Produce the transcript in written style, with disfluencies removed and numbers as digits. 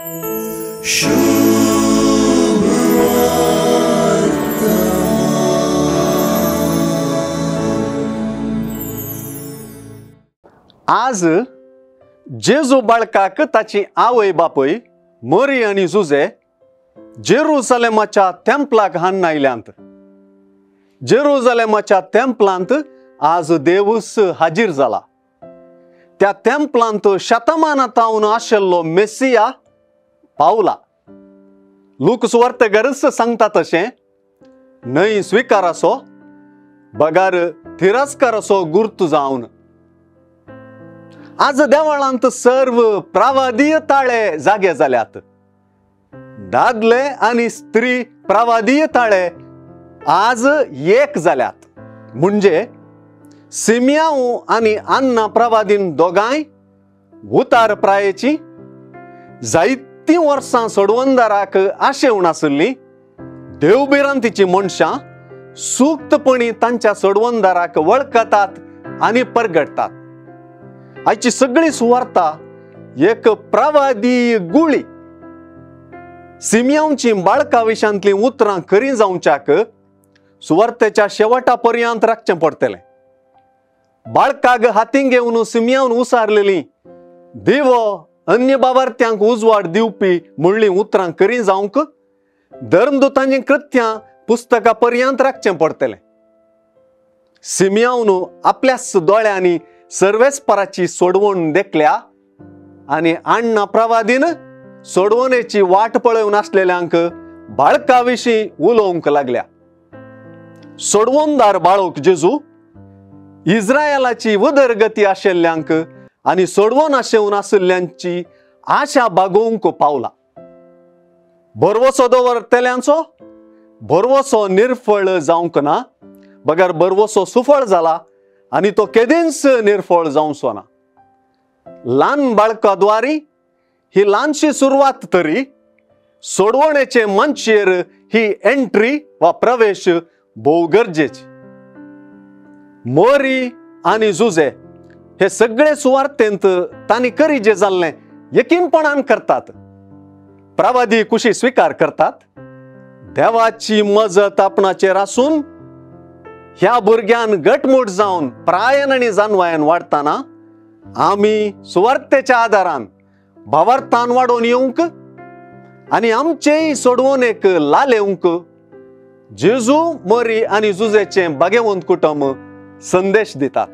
आज जेजू बाळकाक ताची आवय बापय मरी आणि जुजे जेरुसलेमाच्या टेम्पलाक हाडून आयल्यांत. जेरुसलेमाच्या टेम्पलांत आज देवूस हाजीर जाला. त्या टेम्पलांत शतमानातावन आशिल्लो मेसिया पावला. लूक सुवार्तेकारच सांगता तशें न्हय स्विकार असो बगार तिरस्कार असो गुर्त जावन आज देवळांत सर्व प्रवादीय ताळे जागे जाल्यात. दादले आणि स्त्री प्रवादीय ताळे आज एक जाल्यात. म्हणजे सिमियाऊ आणि अन्ना प्रवादीन दोगांय उतार प्रायेची जायती वर्सां सोडवंदाराक आशेवण आसली देवबिरांतीची मनशां सुक्तपणी तांच्या सोडवंदाराक वळखतात आणि परगटतात. आयची सगळी सुवार्ता एक प्रवादी गुळी. सिमियाऊंची बाळका विशांतली उतरां खरी जावच्याक सुवार्तेच्या शेवटा पर्यंत राखचें पडटलें. बाळकाक हातीन घेवन सिमियाऊन उसारलेली देव अन्य बाबार्थ्यांक उजवाड दिवपी म्हणली उतरां खरी जावंक धर्मदूतांची कृत्यां पुस्तका पर्यंत राखचें पडटलें. सिमियाऊन आपल्याच दोळ्यांनी सर्वेस्पराची सोडवण देखल्या आणि अण्णा प्रवादीन सोडवणेची वाट पळयवन आसलेल्यांक बाळका विशीं उलोवंक लागल्या. सोडवणदार बाळोक जेजू इस्रायलाची उदरगती आशिल्ल्यांक आणि सोडवण आशेवन आशिल्ल्यांची आशा बागोवंक पावला. बरवसो दवरतल्यांचो बरवसो निर्फळ जावंक ना बगर बरवसो सुफळ जाला आणि तो केदींच निर्फळ जावचो ना. ल्हान बाळकाद्वारी ही ल्हानशी सुरवात तरी सोडवणेचे मंचेर ही एंट्री वा प्रवेश भोव गरजेची. मोरी आणि जुजे हे सगळे सुवार्तेंत तांणी करी जे जाल्लें यकीनपणान करतात. प्रवादी कुशी स्वीकार करतात. देवाची मजत आपणाचेर आसून ह्या भुरग्यान घटमूट जावन प्रायन आणि जानवायन वाडताना आमी सुवार्तेच्या आदारान भावार्थान वाडोवन येवंक आणि आमचेय सोडवणेक लाल येवंक जेजू मरी आणि जुजेचे भाग्यवंत कुटुंब संदेश दितात.